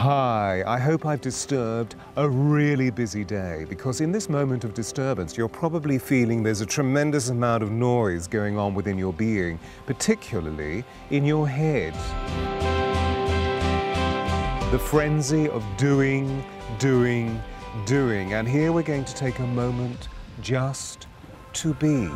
Hi, I hope I've disturbed a really busy day, because in this moment of disturbance you're probably feeling there's a tremendous amount of noise going on within your being, particularly in your head. The frenzy of doing, and here we're going to take a moment just to be.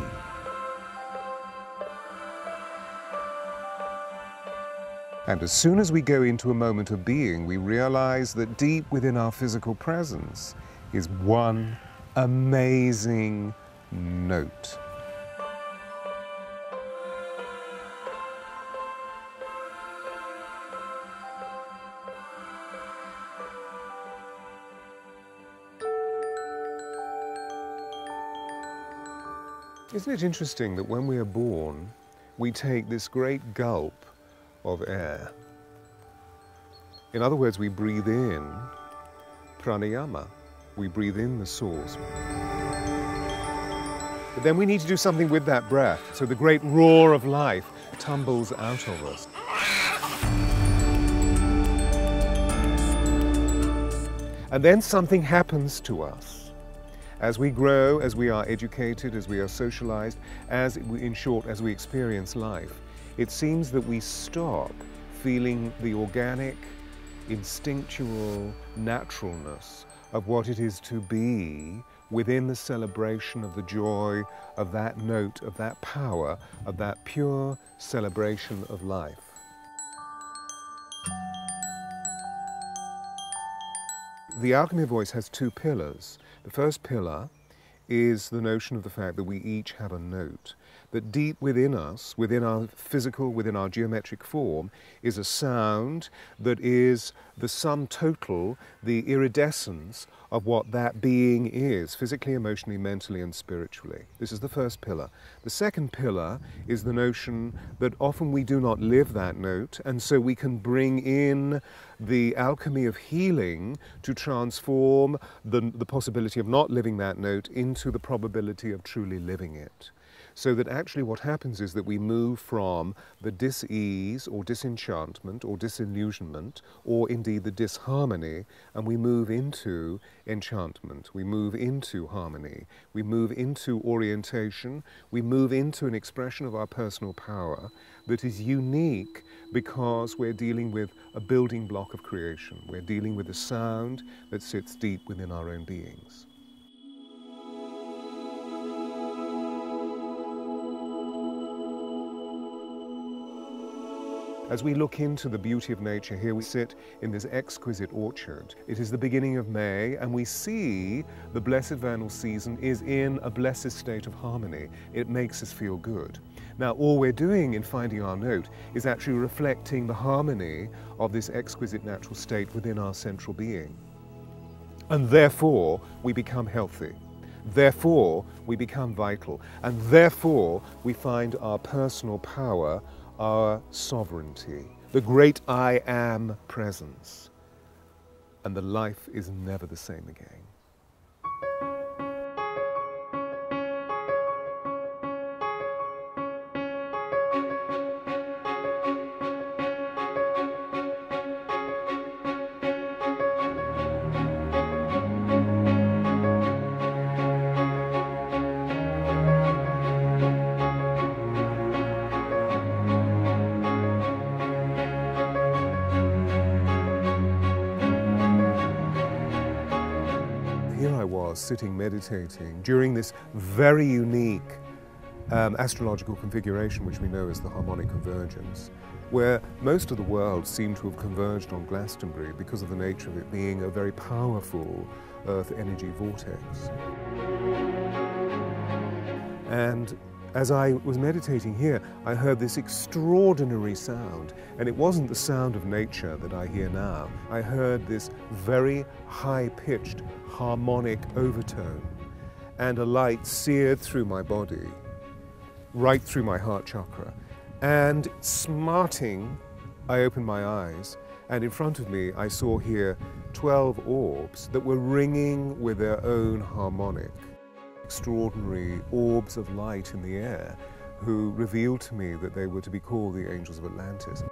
And as soon as we go into a moment of being, we realize that deep within our physical presence is one amazing note. Isn't it interesting that when we are born, we take this great gulp of air? In other words, we breathe in pranayama. We breathe in the source. But then we need to do something with that breath, so the great roar of life tumbles out of us. And then something happens to us. As we grow, as we are educated, as we are socialized, in short, as we experience life, it seems that we stop feeling the organic, instinctual naturalness of what it is to be within the celebration of the joy of that note, of that power, of that pure celebration of life. The alchemy of voice has two pillars. The first pillar is the notion of the fact that we each have a note, that deep within us, within our physical, within our geometric form, is a sound that is the sum total, the iridescence of what that being is, physically, emotionally, mentally, and spiritually. This is the first pillar. The second pillar is the notion that often we do not live that note, and so we can bring in the alchemy of healing to transform the possibility of not living that note into the probability of truly living it. So that actually what happens is that we move from the dis-ease or disenchantment or disillusionment or indeed the disharmony, and we move into enchantment, we move into harmony, we move into orientation, we move into an expression of our personal power that is unique because we're dealing with a building block of creation. We're dealing with a sound that sits deep within our own beings. As we look into the beauty of nature, here we sit in this exquisite orchard. It is the beginning of May, and we see the blessed vernal season is in a blessed state of harmony. It makes us feel good. Now, all we're doing in finding our note is actually reflecting the harmony of this exquisite natural state within our central being. And therefore, we become healthy. Therefore, we become vital. And therefore, we find our personal power, our sovereignty, the great I am presence, and the life is never the same again. Here I was sitting meditating during this very unique astrological configuration which we know as the harmonic convergence, where most of the world seemed to have converged on Glastonbury because of the nature of it being a very powerful Earth energy vortex. And as I was meditating here, I heard this extraordinary sound, and it wasn't the sound of nature that I hear now. I heard this very high-pitched harmonic overtone, and a light seared through my body, right through my heart chakra. And smarting, I opened my eyes, and in front of me I saw here 12 orbs that were ringing with their own harmonic. Extraordinary orbs of light in the air who revealed to me that they were to be called the angels of Atlantis.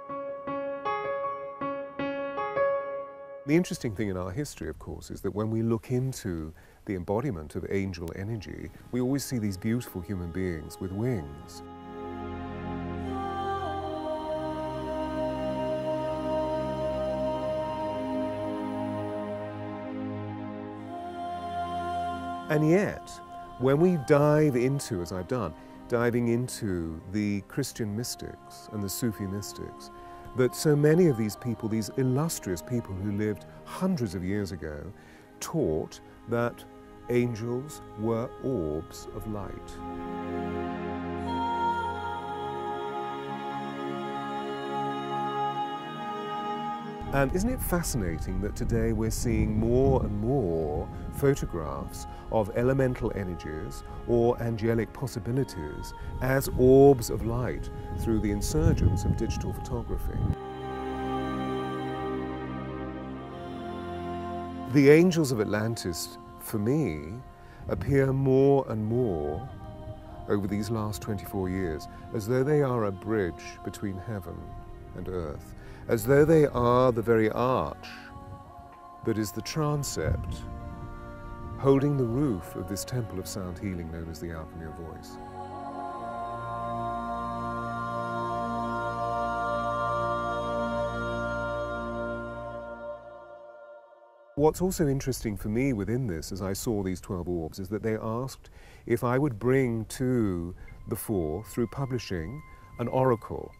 The interesting thing in our history, of course, is that when we look into the embodiment of angel energy, we always see these beautiful human beings with wings. And yet, when we dive into, as I've done, diving into the Christian mystics and the Sufi mystics, that so many of these people, these illustrious people who lived hundreds of years ago, taught that angels were orbs of light. And isn't it fascinating that today we're seeing more and more photographs of elemental energies or angelic possibilities as orbs of light through the insurgence of digital photography? The angels of Atlantis, for me, appear more and more over these last 24 years as though they are a bridge between heaven and earth, as though they are the very arch that is the transept holding the roof of this temple of sound healing known as the alchemy of voice. What's also interesting for me within this, as I saw these 12 orbs, is that they asked if I would bring to the fore, through publishing, an oracle,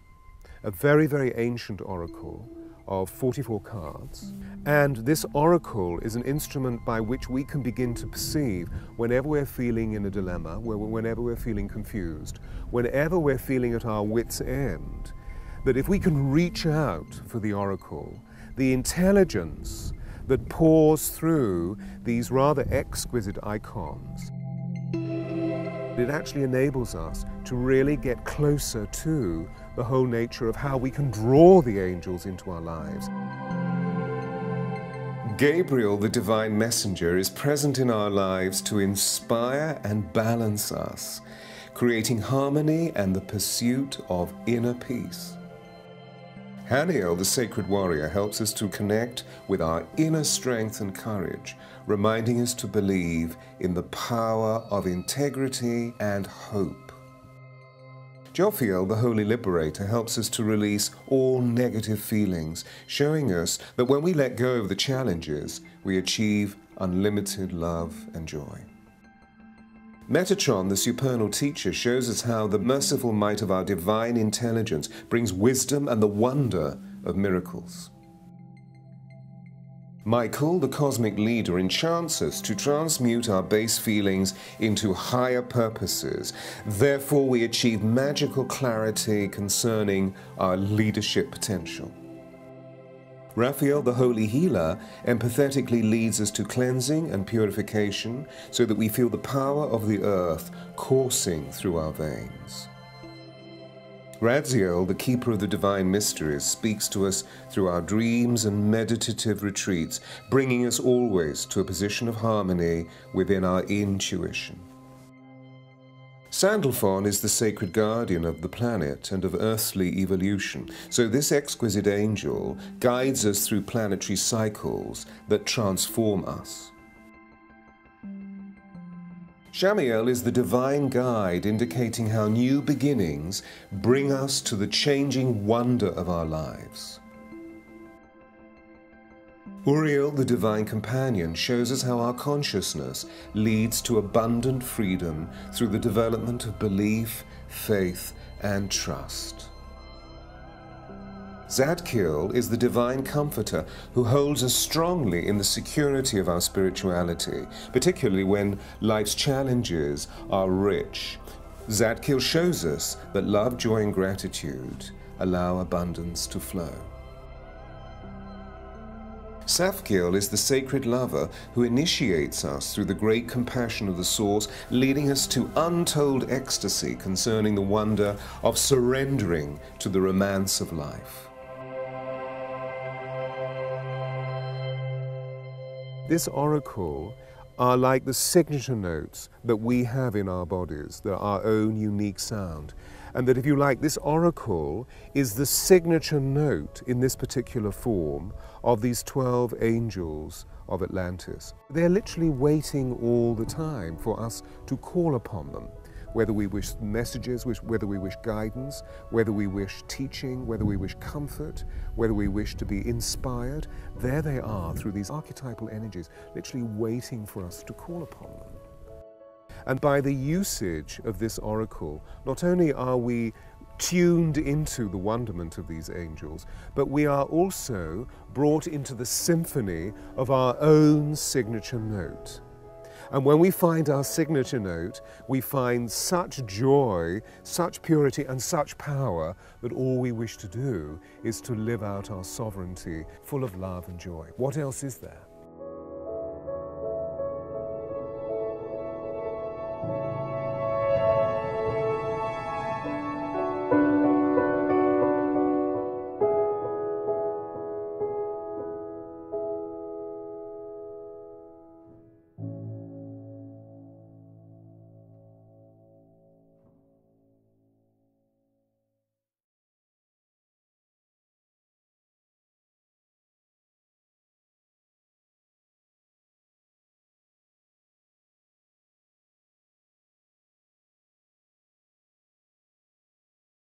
a very, very ancient oracle of 44 cards. And this oracle is an instrument by which we can begin to perceive whenever we're feeling in a dilemma, whenever we're feeling confused, whenever we're feeling at our wit's end, that if we can reach out for the oracle, the intelligence that pours through these rather exquisite icons, it actually enables us to really get closer to the whole nature of how we can draw the angels into our lives. Gabriel, the divine messenger, is present in our lives to inspire and balance us, creating harmony and the pursuit of inner peace. Haniel, the sacred warrior, helps us to connect with our inner strength and courage, reminding us to believe in the power of integrity and hope. Jophiel, the holy liberator, helps us to release all negative feelings, showing us that when we let go of the challenges, we achieve unlimited love and joy. Metatron, the supernal teacher, shows us how the merciful might of our divine intelligence brings wisdom and the wonder of miracles. Michael, the cosmic leader, enchants us to transmute our base feelings into higher purposes. Therefore, we achieve magical clarity concerning our leadership potential. Raphael, the holy healer, empathetically leads us to cleansing and purification so that we feel the power of the earth coursing through our veins. Radziel, the keeper of the divine mysteries, speaks to us through our dreams and meditative retreats, bringing us always to a position of harmony within our intuition. Sandalphon is the sacred guardian of the planet and of earthly evolution, so this exquisite angel guides us through planetary cycles that transform us. Shamiel is the divine guide indicating how new beginnings bring us to the changing wonder of our lives. Uriel, the divine companion, shows us how our consciousness leads to abundant freedom through the development of belief, faith, and trust. Zadkiel is the divine comforter who holds us strongly in the security of our spirituality, particularly when life's challenges are rich. Zadkiel shows us that love, joy, and gratitude allow abundance to flow. Safkiel is the sacred lover who initiates us through the great compassion of the source, leading us to untold ecstasy concerning the wonder of surrendering to the romance of life. This oracle are like the signature notes that we have in our bodies. They're our own unique sound. And that, if you like, this oracle is the signature note in this particular form of these 12 angels of Atlantis. They're literally waiting all the time for us to call upon them, whether we wish messages, whether we wish guidance, whether we wish teaching, whether we wish comfort, whether we wish to be inspired. There they are through these archetypal energies, literally waiting for us to call upon them. And by the usage of this oracle, not only are we tuned into the wonderment of these angels, but we are also brought into the symphony of our own signature note. And when we find our signature note, we find such joy, such purity, and such power that all we wish to do is to live out our sovereignty full of love and joy. What else is there?